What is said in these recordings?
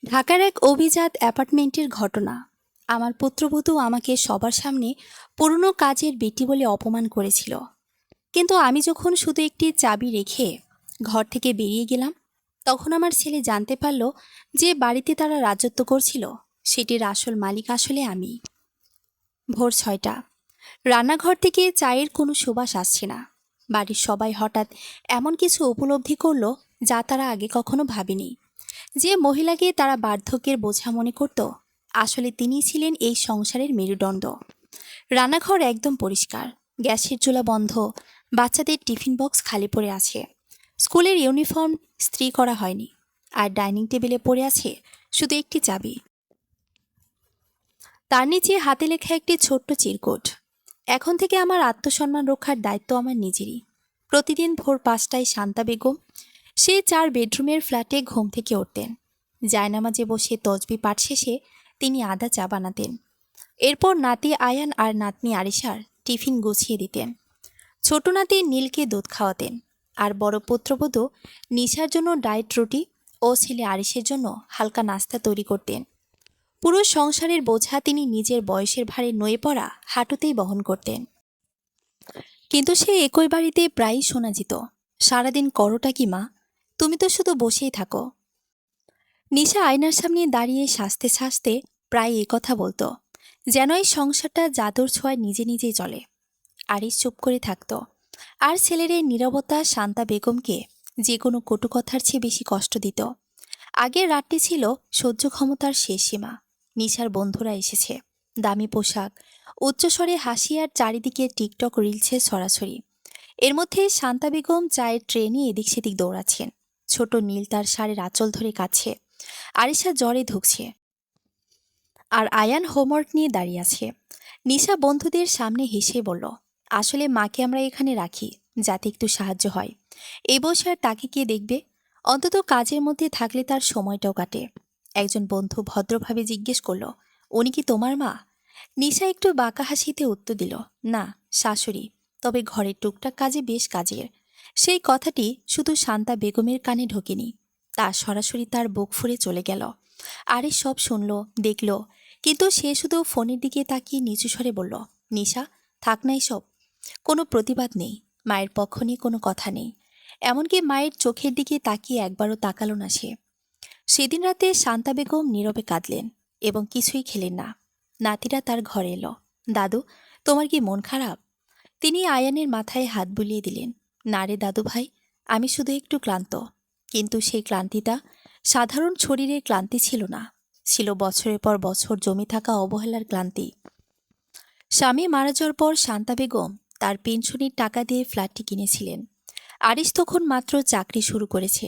ঢাকার এক অভিজাত অ্যাপার্টমেন্টের ঘটনা। আমার পুত্রবধূ আমাকে সবার সামনে পুরনো কাজের বেটি বলে অপমান করেছিল, কিন্তু আমি যখন শুধু একটি চাবি রেখে ঘর থেকে বেরিয়ে গেলাম, তখন আমার ছেলে জানতে পারল যে বাড়িতে তারা রাজত্ব করছিল সেটির আসল মালিক আসলে আমি। ভোর 6টা, রান্নাঘর থেকে চায়ের কোনো সুবাস আসছে না। বাড়ির সবাই হঠাৎ এমন কিছু উপলব্ধি করলো যা তারা আগে কখনো ভাবেনি। যে মহিলাকে তারা বার্ধক্যের বোঝা মনে করত, আসলে তিনিই ছিলেন এই সংসারের মেরুদণ্ড। রান্নাঘর একদম পরিষ্কার, গ্যাসের চুলা বন্ধ, বাচ্চাদের টিফিন বক্স খালি পড়ে আছে, স্কুলের ইউনিফর্ম ইস্ত্রি করা হয়নি, আর ডাইনিং টেবিলে পড়ে আছে শুধু একটি চাবি। তার নিচে হাতে লেখা একটি ছোট্ট চিরকুট: এখন থেকে আমার আত্মসম্মান রক্ষার দায়িত্ব আমার নিজেরই। প্রতিদিন ভোর 5টায় শান্তা বেগম সেই 4 বেডরুমের ফ্ল্যাটে ঘুম থেকে উঠতেন। জায়নামাজে বসে তসবি পাঠ শেষে তিনি আদা চা বানাতেন। এরপর নাতি আয়ান আর নাতনি আরিশার টিফিন গুছিয়ে দিতেন। ছোট নাতি নীলকে দুধ খাওয়াতেন, আর বড় পুত্রবধূ নিশার জন্য ডায়েট রুটি ও ছেলে আরিশের জন্য হালকা নাস্তা তৈরি করতেন। পুরো সংসারের বোঝা তিনি নিজের বয়সের ভারে নয়ে পড়া হাঁটুতেই বহন করতেন। কিন্তু সে একই বাড়িতে প্রায়ই শোনা যেত, সারাদিন করোটা কি মা, তুমি তো শুধু বসেই থাকো। নিশা আয়নার সামনে দাঁড়িয়ে সাজতে সাজতে প্রায় কথা বলতো, যেন এই সংসারটা জাদুর ছোঁয়ায় নিজে নিজেই চলে। আরিশ চুপ করে থাকত, আর ছেলের এই নীরবতা শান্তা বেগমকে যে কোনো কটু কথার চেয়ে বেশি কষ্ট দিত। আগের রাতটি ছিল সহ্য ক্ষমতার শেষ সীমা। নিশার বন্ধুরা এসেছে, দামি পোশাক, উচ্চস্বরে হাসি, আর চারিদিকে টিকটক রিলসের ছড়াছড়ি। এর মধ্যে শান্তা বেগম চায়ের ট্রে নিয়ে এদিক সেদিক দৌড়াচ্ছেন। ছোট নীল তার শাড়ির আঁচল ধরে কাছে, আরিশা জ্বরে ধুকছে, আর আয়ান হোমওয়ার্ক নিয়ে দাঁড়িয়ে আছে। নিশা বন্ধুদের সামনে হেসে বলল, আসলে মাকে আমরা এখানে রাখি যাতে একটু সাহায্য হয়। এই বসে আর তাকে কে দেখবে, অন্তত কাজের মধ্যে থাকলে তার সময়টাও কাটে। একজন বন্ধু ভদ্রভাবে জিজ্ঞেস করল, উনি কি তোমার মা? নিশা একটু বাঁকা হাসিতে উত্তর দিল, না, শাশুড়ি, তবে ঘরের টুকটাক কাজে বেশ কাজের। সেই কথাটি শুধু শান্তা বেগমের কানে ঢোকেনি, তা সরাসরি তার বুক ফুঁড়ে চলে গেল। আরে সব শুনল, দেখল, কিন্তু সে শুধু ফোনের দিকে তাকিয়ে নিচু স্বরে বলল, নিশা, থাক না এসব। কোনো প্রতিবাদ নেই, মায়ের পক্ষ নিয়ে কোনো কথা নেই। এমনকি মায়ের চোখের দিকে তাকিয়ে একবারও তাকালো না সে। সেদিন রাতে শান্তা বেগম নীরবে কাঁদলেন এবং কিছুই খেলেন না। নাতিরা তার ঘরে এলো, দাদু, তোমার কি মন খারাপ? তিনি আয়ানের মাথায় হাত বুলিয়ে দিলেন, না রে দাদু ভাই, আমি শুধু একটু ক্লান্ত। কিন্তু সেই ক্লান্তিটা সাধারণ শরীরের ক্লান্তি ছিল না, ছিল বছরের পর বছর জমে থাকা অবহেলার ক্লান্তি। স্বামী মারা যাওয়ার পর শান্তা বেগম তার পেনশনের টাকা দিয়ে ফ্ল্যাটটি কিনেছিলেন। আরিশ তখন মাত্র চাকরি শুরু করেছে।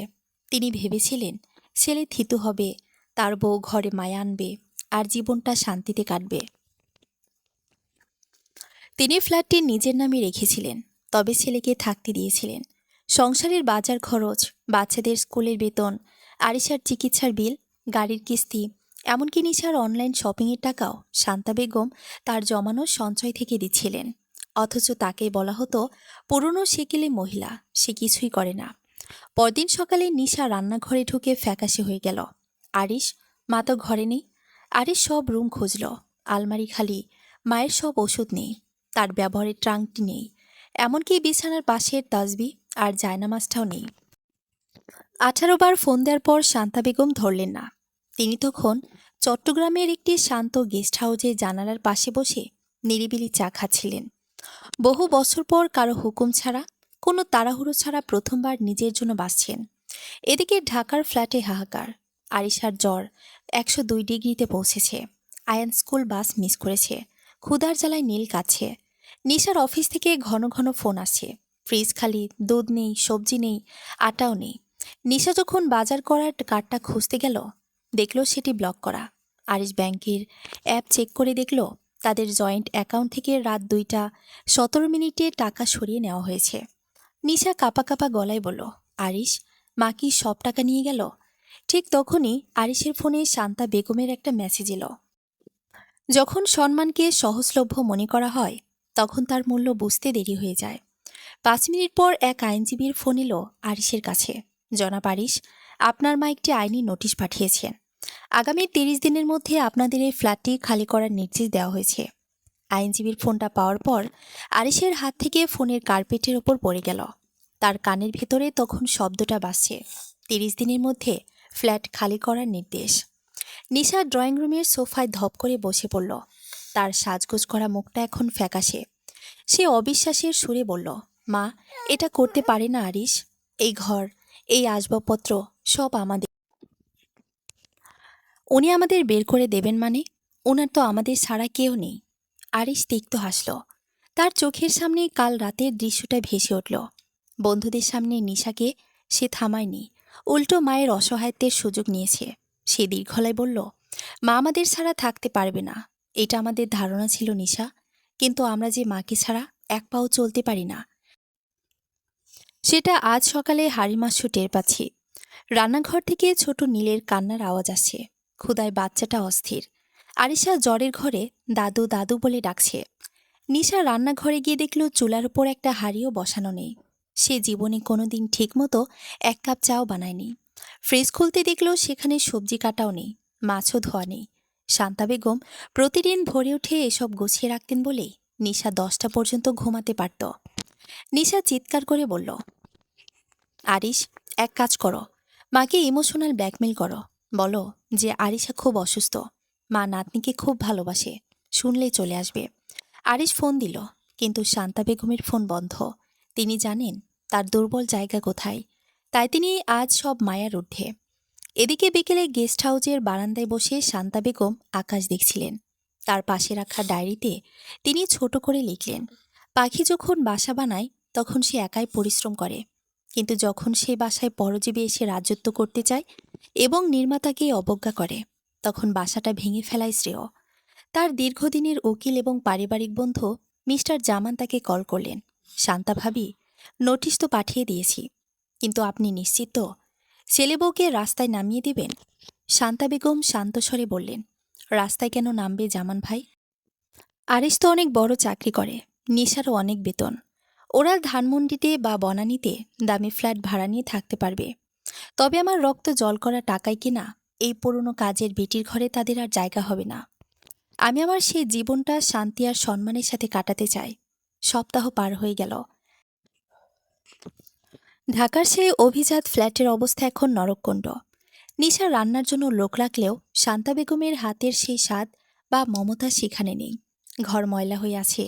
তিনি ভেবেছিলেন ছেলে থিতু হবে, তার বউ ঘরে মায়া আনবে, আর জীবনটা শান্তিতে কাটবে। তিনি ফ্ল্যাটটি নিজের নামে রেখেছিলেন, তবে ছেলেকে থাকতে দিয়েছিলেন। সংসারের বাজার খরচ, বাচ্চাদের স্কুলের বেতন, আরিশার চিকিৎসার বিল, গাড়ির কিস্তি, এমনকি নিশার অনলাইন শপিংয়ের টাকাও শান্তা বেগম তার জমানো সঞ্চয় থেকে দিচ্ছিলেন। অথচ তাকে বলা হতো পুরনো সেকেলে মহিলা, সে কিছুই করে না। পরদিন সকালে নিশা রান্নাঘরে ঢুকে ফ্যাকাশে হয়ে গেল, আরিশ, মা তো ঘরে নেই। আরিশ সব রুম খুঁজল, আলমারি খালি, মায়ের সব ওষুধ নেই, তার ব্যবহারের ট্রাঙ্কটি নেই, এমনকি বিছানার পাশের তাসবি আর জায়নামাজটাও নেই। 18 বার ফোন দেওয়ার পর শান্তা বেগম ধরলেন না। তিনি তখন চট্টগ্রামের একটি শান্ত গেস্ট হাউসে জানালার পাশে বসে নিরিবিলি চা খাচ্ছিলেন। বহু বছর পর কারো হুকুম ছাড়া, কোনো তাড়াহুড়ো ছাড়া প্রথমবার নিজের জন্য বাঁচছেন। এদিকে ঢাকার ফ্ল্যাটে হাহাকার। আরিশার জ্বর 102 ডিগ্রিতে পৌঁছেছে। আয়ান স্কুল বাস মিস করেছে। ক্ষুধার জ্বালায় নীল কাঁদছে। নিশার অফিস থেকে ঘন ঘন ফোন আসছে, ফ্রিজ খালি, দুধ নেই, সবজি নেই, আটাও নেই। নিশা যখন বাজার করার কার্ডটা খুঁজতে গেল, দেখল সেটি ব্লক করা। আরিশ ব্যাংকের অ্যাপ চেক করে দেখল তাদের জয়েন্ট অ্যাকাউন্ট থেকে রাত 2টা 17 মিনিটে টাকা সরিয়ে নেওয়া হয়েছে। নিশা কাঁপা কাঁপা গলায় বলল, আরিশ, মা কি সব টাকা নিয়ে গেল? ঠিক তখনই আরিশের ফোনে শান্তা বেগমের একটা মেসেজ এলো। যখন সম্মানকে সহজলভ্য মনে করা হয়, তখন তার মূল্য বুঝতে দেরি হয়ে যায়। 5 মিনিট পর এক আইনজীবীর ফোন এলো আরিশের কাছে। জনাব আরিশ, আপনার মা একটি আইনি নোটিশ পাঠিয়েছেন। আগামী 30 দিনের মধ্যে আপনাদের এই ফ্ল্যাটটি খালি করার নির্দেশ দেওয়া হয়েছে। আইনজীবীর ফোনটা পাওয়ার পর আরিশের হাত থেকে ফোনের কার্পেটের ওপর পড়ে গেল। তার কানের ভেতরে তখন শব্দটা বাজছে, 30 দিনের মধ্যে ফ্ল্যাট খালি করার নির্দেশ। নিশা ড্রয়িং রুমের সোফায় ধপ করে বসে পড়ল। তার সাজগোজ করা মুখটা এখন ফ্যাকাশে। সে অবিশ্বাসের সুরে বলল, মা, এটা করতে পারে না আরিশ। এই ঘর, এই আসবাবপত্র সব আমাদের। উনি আমাদের বের করে দেবেন মানে? ওনার তো আমাদের ছাড়া কেউ নেই। আরিশ তিক্ত হাসল। তার চোখের সামনে কাল রাতের দৃশ্যটা ভেসে উঠল। বন্ধুদের সামনে নিশাকে সে থামায়নি, উল্টো মায়ের অসহায়ত্বের সুযোগ নিয়েছে। সে দীর্ঘলায় বলল, মা আমাদের ছাড়া থাকতে পারবে না, এটা আমাদের ধারণা ছিল নিশা, কিন্তু আমরা যে মাকে ছাড়া এক পাও চলতে পারি না, সেটা আজ সকালে হাড়ি মাংস টের পাচ্ছি। রান্নাঘর থেকে ছোট নীলের কান্নার আওয়াজ আসছে। ক্ষুধায় বাচ্চাটা অস্থির। আরিশা জ্বরের ঘরে দাদু দাদু বলে ডাকছে। নিশা রান্নাঘরে গিয়ে দেখল চুলার উপর একটা হাঁড়িও বসানো নেই। সে জীবনে কোনোদিন ঠিকমতো এক কাপ চাও বানায়নি। ফ্রিজ খুলতে দেখল সেখানে সবজি কাটাও নেই, মাছও ধোয়া নেই। শান্তা বেগম প্রতিদিন ভোরে উঠে এসব গুছিয়ে রাখতেন বলেই নিশা 10টা পর্যন্ত ঘুমাতে পারত। নিশা চিৎকার করে বলল, আরিশ, এক কাজ করো, মাকে ইমোশনাল ব্ল্যাকমেল করো। বলো যে আরিশা খুব অসুস্থ, মা নাতনিকে খুব ভালোবাসে, শুনলেই চলে আসবে। আরিশ ফোন দিল, কিন্তু শান্তা বেগমের ফোন বন্ধ। তিনি জানেন তার দুর্বল জায়গা কোথায়, তাই তিনি আজ সব মায়ার ঊর্ধ্বে। এদিকে বিকেলে গেস্ট হাউসের বারান্দায় বসে শান্তা বেগম আকাশ দেখছিলেন। তার পাশে রাখা ডায়েরিতে তিনি ছোট করে লিখলেন, পাখি যখন বাসা বানায় তখন সে একাই পরিশ্রম করে, কিন্তু যখন সে বাসায় পরজীবী এসে রাজত্ব করতে চায় এবং নির্মাতাকে অবজ্ঞা করে, তখন বাসাটা ভেঙে ফেলাই শ্রেয়। তার দীর্ঘদিনের উকিল এবং পারিবারিক বন্ধু মিস্টার জামান তাকে কল করলেন। শান্তা ভাবি, নোটিশ তো পাঠিয়ে দিয়েছি, কিন্তু আপনি নিশ্চিত তো ছেলে বউকে রাস্তায় নামিয়ে দিবেন? শান্তা বেগম শান্ত স্বরে বললেন, রাস্তায় কেন নামবে জামান ভাই? আরিশ তো অনেক বড় চাকরি করে, নিশারও অনেক বেতন। ওরা ধানমন্ডিতে বা বনানীতে দামি ফ্ল্যাট ভাড়া নিয়ে থাকতে পারবে। তবে আমার রক্ত জল করা টাকায় কিনা এই পুরনো কাজের বেটির ঘরে তাদের আর জায়গা হবে না। আমি আমার সেই জীবনটা শান্তি আর সম্মানের সাথে কাটাতে চাই। সপ্তাহ পার হয়ে গেল। ঢাকার সেই অভিজাত ফ্ল্যাটের অবস্থা এখন নরককুণ্ড। নিশা রান্নার জন্য লোক রাখলেও শান্তা বেগমের হাতের সেই স্বাদ বা মমতা সেখানে নেই। ঘর ময়লা হয়ে আছে,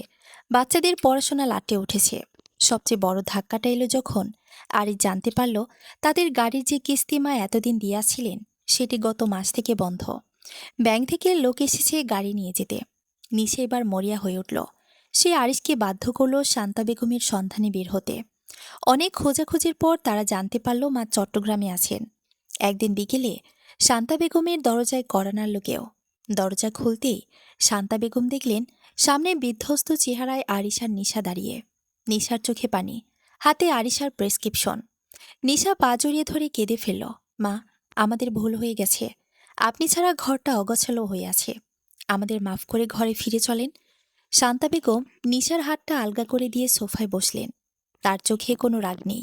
বাচ্চাদের পড়াশোনা লাটে উঠেছে। সবচেয়ে বড় ধাক্কাটা এলো যখন আরিশ জানতে পারল তাদের গাড়ির যে কিস্তি মা এতদিন দিয়াছিলেন সেটি গত মাস থেকে বন্ধ। ব্যাংক থেকে লোক এসেছে গাড়ি নিয়ে যেতে। নিশা এবার মরিয়া হয়ে উঠল। সে আরিশকে বাধ্য করল শান্তা বেগমের সন্ধানে বের হতে। অনেক খোঁজাখুঁজির পর তারা জানতে পারল মা চট্টগ্রামে আছেন। একদিন বিকেলে শান্তা বেগমের দরজায় কড়া নাড়ল কেউ। দরজা খুলতেই শান্তা বেগম দেখলেন সামনে বিধ্বস্ত চেহারায় আরিশার নিশা দাঁড়িয়ে। নিশার চোখে পানি, হাতে আরিশার প্রেসক্রিপশন। নিশা পা জড়িয়ে ধরে কেঁদে ফেলল, মা, আমাদের ভুল হয়ে গেছে, আপনি ছাড়া ঘরটা অগোছালো হয়ে আছে, আমাদের মাফ করে ঘরে ফিরে চলেন। শান্তা বেগম নিশার হাতটা আলগা করে দিয়ে সোফায় বসলেন। তার চোখে কোনো রাগ নেই,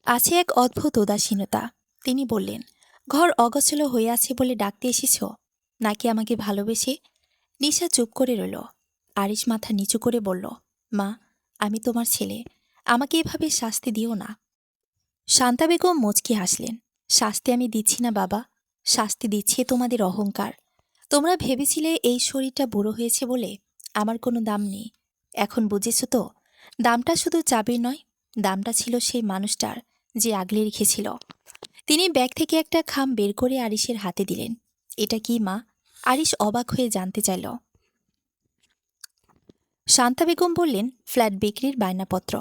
আছে এক অদ্ভুত উদাসীনতা। তিনি বললেন, ঘর অগোছালো হয়ে আছে বলে ডাকতে এসেছ, নাকি আমাকে ভালোবেসে? নিশা চুপ করে রইল। আরিশ মাথা নিচু করে বলল, মা, আমি তোমার ছেলে, আমাকে এভাবে শাস্তি দিও না। শান্তা বেগম মুচকি হাসলেন, শাস্তি আমি দিচ্ছি না বাবা, শাস্তি দিচ্ছে তোমাদের অহংকার। তোমরা ভেবেছিলে এই শরীরটা বুড়ো হয়েছে বলে আমার কোনো দাম নেই। এখন বুঝেছ তো, দামটা শুধু চাবির নয়, দামটা ছিল সেই মানুষটার যে আগলে রেখেছিল। তিনি ব্যাগ থেকে একটা খাম বের করে আরিশের হাতে দিলেন। এটা কি মা? আরিশ অবাক হয়ে জানতে চাইল। শান্তা বেগম বললেন, ফ্ল্যাট বিক্রির বায়নাপত্র।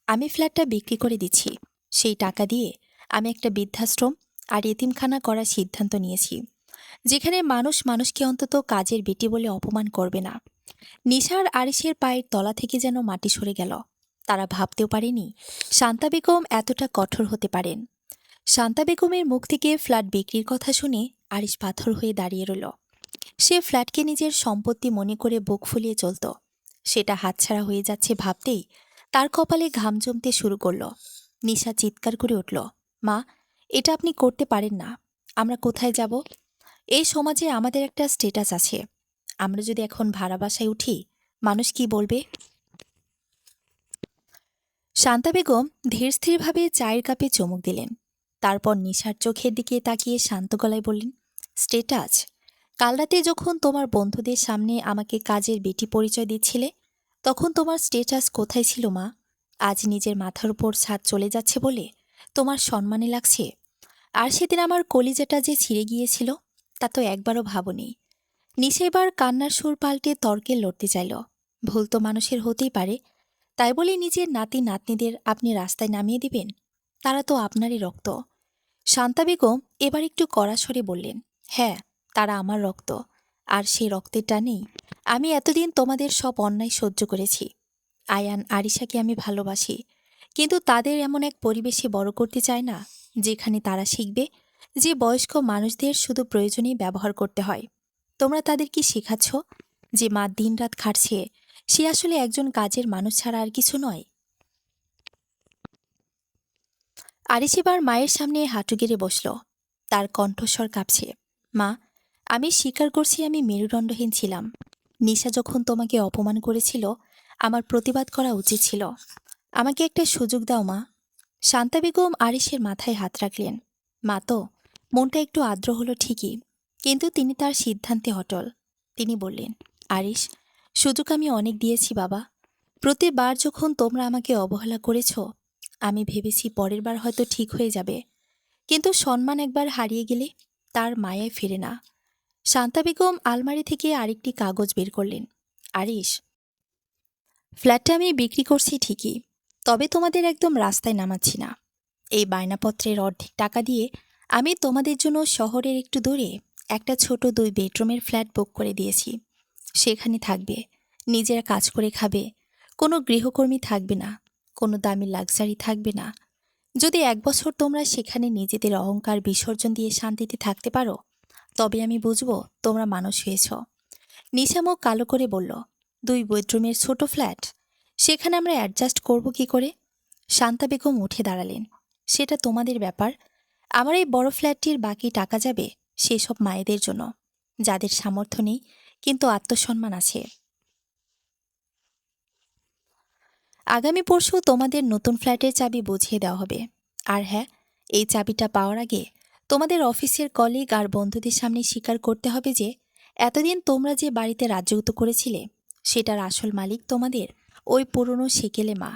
আমি ফ্ল্যাটটা বিক্রি করে দিচ্ছি। সেই টাকা দিয়ে আমি একটা বৃদ্ধাশ্রম আর এতিমখানা করার সিদ্ধান্ত নিয়েছি, যেখানে মানুষ মানুষকে অন্তত কাজের বেটি বলে অপমান করবে না। নিশার আরিশের পায়ের তলা থেকে যেন মাটি সরে গেল। তারা ভাবতেও পারেনি শান্তা বেগম এতটা কঠোর হতে পারেন। শান্তা বেগমের মুখ থেকে ফ্ল্যাট বিক্রির কথা শুনে আরিশ পাথর হয়ে দাঁড়িয়ে রইল। সে ফ্ল্যাটকে নিজের সম্পত্তি মনে করে বুক ফুলিয়ে চলত। সেটা হাতছাড়া হয়ে যাচ্ছে ভাবতেই তার কপালে ঘাম জমতে শুরু করল। নিশা চিৎকার করে উঠল, মা, এটা আপনি করতে পারেন না। আমরা কোথায় যাব? এই সমাজে আমাদের একটা স্ট্যাটাস আছে। আমরা যদি এখন ভাড়া বাসায় উঠি, মানুষ কি বলবে? শান্তা বেগম ধীরস্থিরভাবে চায়ের কাপে চুমুক দিলেন। তারপর নিশার চোখের দিকে তাকিয়ে শান্ত গলায় বললেন, স্ট্যাটাস? কাল রাতে যখন তোমার বন্ধুদের সামনে আমাকে কাজের বেটি পরিচয় দিচ্ছিলে, তখন তোমার স্ট্যাটাস কোথায় ছিল মা? আজ নিজের মাথার উপর ছাদ চলে যাচ্ছে বলে তোমার সম্মানে লাগছে? আর সেদিন আমার কলিজাটা যে ছিঁড়ে গিয়েছিল, তা তো একবারও ভাবনি। নিশা এবার কান্নার সুর পাল্টে তর্কে লড়তে চাইল। ভুল তো মানুষের হতেই পারে, তাই বলে নিজের নাতি নাতনিদের আপনি রাস্তায় নামিয়ে দিবেন? তারা তো আপনারই রক্ত। শান্তা বেগম এবার একটু কড়া স্বরে বললেন, হ্যাঁ, তারা আমার রক্ত। আর সেই রক্তের টানেই আমি এতদিন তোমাদের সব অন্যায় সহ্য করেছি। আয়ান আরিশাকে আমি ভালোবাসি, কিন্তু তাদের এমন এক পরিবেশে বড় করতে চায় না যেখানে তারা শিখবে যে বয়স্ক মানুষদের শুধু প্রয়োজনেই ব্যবহার করতে হয়। তোমরা তাদের কি শেখাচ্ছ যে মা দিনরাত খাটছে, সে আসলে একজন কাজের মানুষ ছাড়া আর কিছু নয়? আরিশ এবার মায়ের সামনে হাঁটু গেড়ে বসল। তার কণ্ঠস্বর কাঁপছে। মা, আমি স্বীকার করছি আমি মেরুদণ্ডহীন ছিলাম। নিশা যখন তোমাকে অপমান করেছিল, আমার প্রতিবাদ করা উচিত ছিল। আমাকে একটা সুযোগ দাও মা। শান্তা বেগম আরিশের মাথায় হাত রাখলেন। মা তো মনটা একটু আর্দ্র হলো ঠিকই, কিন্তু তিনি তার সিদ্ধান্তে অটল। তিনি বললেন, আরিশ, সুযোগ আমি অনেক দিয়েছি বাবা। প্রতিবার যখন তোমরা আমাকে অবহেলা করেছ, আমি ভেবেছি পরের বার হয়তো ঠিক হয়ে যাবে। কিন্তু সম্মান একবার হারিয়ে গেলে তার মায়ায় ফেরে না। শান্তা বেগম আলমারি থেকে আরেকটি কাগজ বের করলেন। আরিশ, ফ্ল্যাটটা আমি বিক্রি করছি ঠিকই, তবে তোমাদের একদম রাস্তায় নামাচ্ছি না। এই বায়নাপত্রের অর্ধেক টাকা দিয়ে আমি তোমাদের জন্য শহরের একটু দূরে একটা ছোট 2 বেডরুমের ফ্ল্যাট বুক করে দিয়েছি। সেখানে থাকবে, নিজেরা কাজ করে খাবে, কোনো গৃহকর্মী থাকবে না, কোনো দামি লাক্সারি থাকবে না। যদি 1 বছর তোমরা সেখানে নিজেদের অহংকার বিসর্জন দিয়ে শান্তিতে থাকতে পারো, তবে আমি বুঝব তোমরা মানুষ হয়েছ। নিশামুখ কালো করে বলল, 2 বেডরুমের ছোট ফ্ল্যাট, সেখানে আমরা অ্যাডজাস্ট করব কি করে? শান্তা বেগম উঠে দাঁড়ালেন। সেটা তোমাদের ব্যাপার। আমার এই বড় ফ্ল্যাটটির বাকি টাকা যাবে সেসব মায়েদের জন্য, যাদের সামর্থ্য নেই কিন্তু আত্মসম্মান আছে। আগামী পরশু তোমাদের নতুন ফ্ল্যাটের চাবি বুঝিয়ে দেওয়া হবে। আর হ্যাঁ, এই চাবিটা পাওয়ার আগে তোমাদের অফিসের কলিগ আর বন্ধুদের সামনে স্বীকার করতে হবে যে এতদিন তোমরা যে বাড়িতে রাজত্ব করেছিলে, সেটার আসল মালিক তোমাদের ওই পুরনো সেকেলে মা।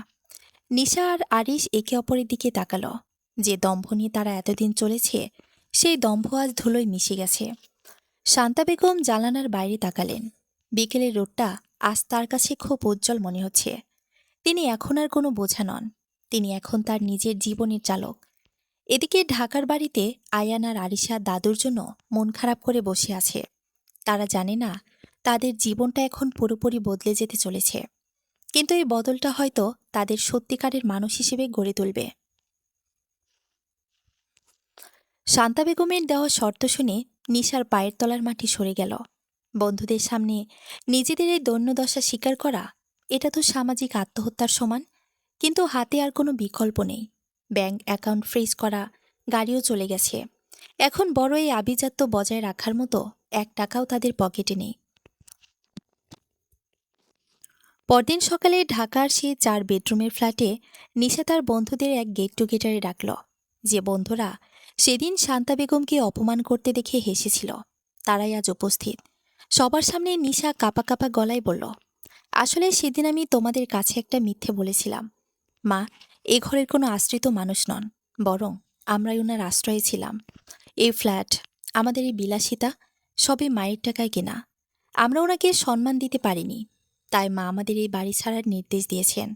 নিশা আর আরিশ একে অপরের দিকে তাকালো। যে দম্ভ নিয়ে তারা এতদিন চলেছে, সেই দম্ভ আজ ধুলোয় মিশে গেছে। শান্তা বেগম জানালার বাইরে তাকালেন। বিকেলের রোদটা আজ তার কাছে খুব উজ্জ্বল মনে হচ্ছে। তিনি এখন আর কোনো বোঝা নন, তিনি এখন তার নিজের জীবনের চালক। এদিকে ঢাকার বাড়িতে আয়ান আর আরিশা দাদুর জন্য মন খারাপ করে বসে আছে। তারা জানে না তাদের জীবনটা এখন পুরোপুরি বদলে যেতে চলেছে, কিন্তু এই বদলটা হয়তো তাদের সত্যিকারের মানুষ হিসেবে গড়ে তুলবে। শান্তা বেগমের দেওয়া শর্ত শুনে নিশার পায়ের তলার মাটি সরে গেল। বন্ধুদের সামনে নিজেদের এই দৈন্যদশা স্বীকার করা, এটা তো সামাজিক আত্মহত্যার সমান। কিন্তু হাতে আর কোনো বিকল্প নেই। ব্যাংক অ্যাকাউন্ট ফ্রিজ করা, গাড়িও চলে গেছে। এখন বড় এই আভিজাত্য বজায় রাখার মতো 1 টাকাও তাদের পকেটে নেই। পরদিন সকালে ঢাকার সেই 4 বেডরুমের ফ্ল্যাটে নিশা তার বন্ধুদের এক গেট টুগেদারে ডাকল। যে বন্ধুরা সেদিন শান্তা বেগমকে অপমান করতে দেখে হেসেছিল, তারাই আজ উপস্থিত। সবার সামনে নিশা কাঁপা কাঁপা গলায় বলল, আসলে সেদিন আমি তোমাদের কাছে একটা মিথ্যে বলেছিলাম। মা, এ ঘরের কোনো আশ্রিত মানুষ নন, বরং আমরাই ওনার আশ্রয়ে ছিলাম। এই ফ্ল্যাট, আমাদের এই বিলাসিতা, সবই মায়ের টাকায় কেনা। আমরা ওনাকে সম্মান দিতে পারিনি, তাই মা আমাদের এই বাড়ি ছাড়ার নির্দেশ দিয়েছেন।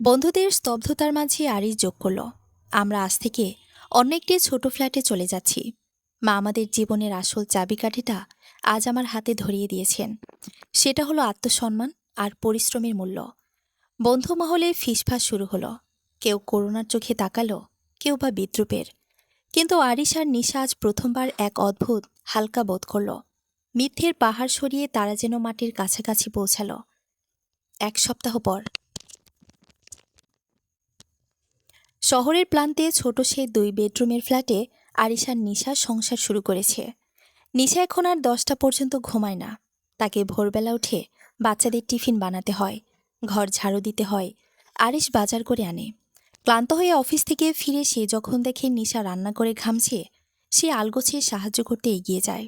বন্ধুদের স্তব্ধতার মাঝে আরিশ যোগ করল, আমরা আজ থেকে অন্য একটি ছোট ফ্ল্যাটে চলে যাচ্ছি। মা আমাদের জীবনের আসল চাবিকাঠিটা আজ আমার হাতে ধরিয়ে দিয়েছেন। সেটা হলো আত্মসম্মান আর পরিশ্রমের মূল্য। বন্ধু মহলে ফিসফাস শুরু হলো। কেউ করুণার চোখে তাকালো, কেউ বা বিদ্রুপের। কিন্তু আরিশ আর নিশা আজ প্রথমবার এক অদ্ভুত হালকা বোধ করল। মিথ্যের পাহাড় সরিয়ে তারা যেন মাটির কাছাকাছি পৌঁছাল। 1 সপ্তাহ পর শহরের প্রান্তে ছোট সেই 2 বেডরুমের ফ্ল্যাটে আরিশার নিশা সংসার শুরু করেছে। নিশা এখন আর 10টা পর্যন্ত ঘুমায় না। তাকে ভোরবেলা উঠে বাচ্চাদের টিফিন বানাতে হয়, ঘর ঝাড়ু দিতে হয়। আরিশ বাজার করে আনে। ক্লান্ত হয়ে অফিস থেকে ফিরে সে যখন দেখে নিশা রান্না করে ঘামছে, সে আলগোছে সাহায্য করতে এগিয়ে যায়।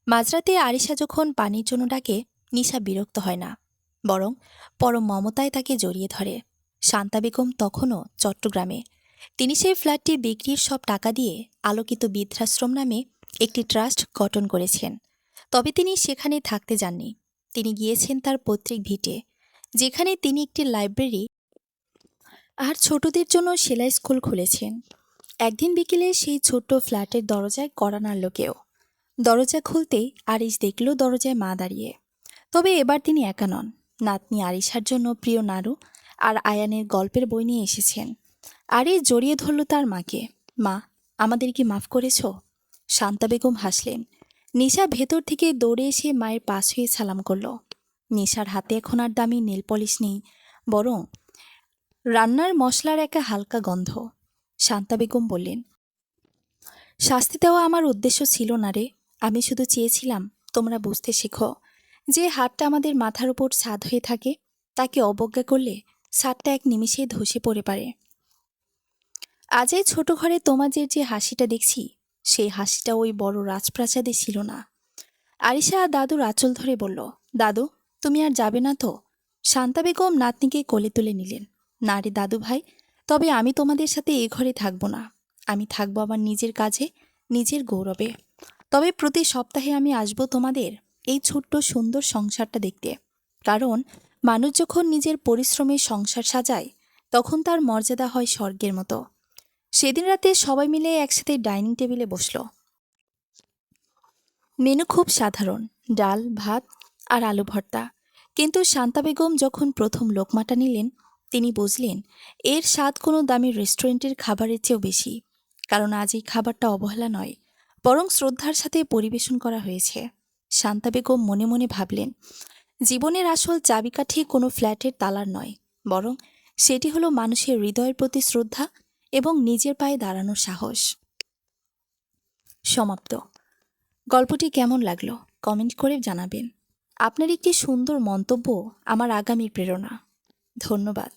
মাঝরাতে আরিশা যখন পানির জন্য ডাকে, নিশা বিরক্ত হয় না, বরং পরম মমতায় তাকে জড়িয়ে ধরে। শান্তা বেগম তখনও চট্টগ্রামে। তিনি সেই ফ্ল্যাটটি বিক্রির সব টাকা দিয়ে আলোকিত বৃদ্ধাশ্রম নামে একটি ট্রাস্ট গঠন করেছেন। তবে তিনি সেখানে থাকতে যাননি। তিনি গিয়েছেন তার পৈতৃক ভিটে, যেখানে তিনি একটি লাইব্রেরি আর ছোটদের জন্য সেলাই স্কুল খুলেছেন। একদিন বিকেলে সেই ছোট্ট ফ্ল্যাটের দরজায় কড়া নাড়ল কেউ। দরজা খুলতেই আরিশ দেখল দরজায় মা দাঁড়িয়ে। তবে এবার তিনি একা নন। নাতনি আরিশার জন্য প্রিয় নাড়ু আর আয়ানের গল্পের বই নিয়ে এসেছেন। আরিশ জড়িয়ে ধরল তার মাকে। মা, আমাদের কি মাফ করেছ? শান্তা বেগম হাসলেন। নিশা ভেতর থেকে দৌড়ে এসে মায়ের পাশ হয়ে সালাম করল। নিশার হাতে এখন আর দামি নেল পলিশ নেই, বরং রান্নার মশলার একটা হালকা গন্ধ। শান্তা বেগম বললেন, শাস্তি দেওয়া আমার উদ্দেশ্য ছিল না রে। আমি শুধু চেয়েছিলাম তোমরা বুঝতে শেখো যে হাতটা আমাদের মাথার উপর ছাদ হয়ে থাকে, তাকে অবজ্ঞা করলে ছাদটা এক নিমিষেই ধসে পড়ে পারে। আজ এই ছোট ঘরে তোমাদের যে হাসিটা দেখছি, সেই হাসিটা ওই বড় রাজপ্রাসাদে ছিল না। আরিশা দাদুর আঁচল ধরে বলল, দাদু, তুমি আর যাবে না তো? শান্তা বেগম নাতনিকে কোলে তুলে নিলেন। না রে দাদু ভাই, তবে আমি তোমাদের সাথে এ ঘরে থাকবো না। আমি থাকবো আমার নিজের কাজে, নিজের গৌরবে। তবে প্রতি সপ্তাহে আমি আসবো তোমাদের এই ছোট্ট সুন্দর সংসারটা দেখতে। কারণ মানুষ যখন নিজের পরিশ্রমে সংসার সাজায়, তখন তার মর্যাদা হয় স্বর্গের মতো। সেদিন রাতে সবাই মিলে একসাথে ডাইনিং টেবিলে বসল। মেনু খুব সাধারণ, ডাল, ভাত আর আলু ভর্তা। কিন্তু শান্তা বেগম যখন প্রথম লোকমাটা নিলেন, তিনি বুঝলেন এর স্বাদ কোনো দামি রেস্টুরেন্টের খাবারের চেয়েও বেশি। কারণ আজ এই খাবারটা অবহেলা নয়, বরং শ্রদ্ধার সাথে পরিবেশন করা হয়েছে। শান্তা বেগম মনে মনে ভাবলেন, জীবনের আসল চাবিকাঠি কোনো ফ্ল্যাটের তালার নয়, বরং সেটি হলো মানুষের হৃদয়ের প্রতি শ্রদ্ধা এবং নিজের পায়ে দাঁড়ানোর সাহস। সমাপ্ত। গল্পটি কেমন লাগলো কমেন্ট করে জানাবেন। আপনার একটি সুন্দর মন্তব্য আমার আগামীর প্রেরণা। ধন্যবাদ।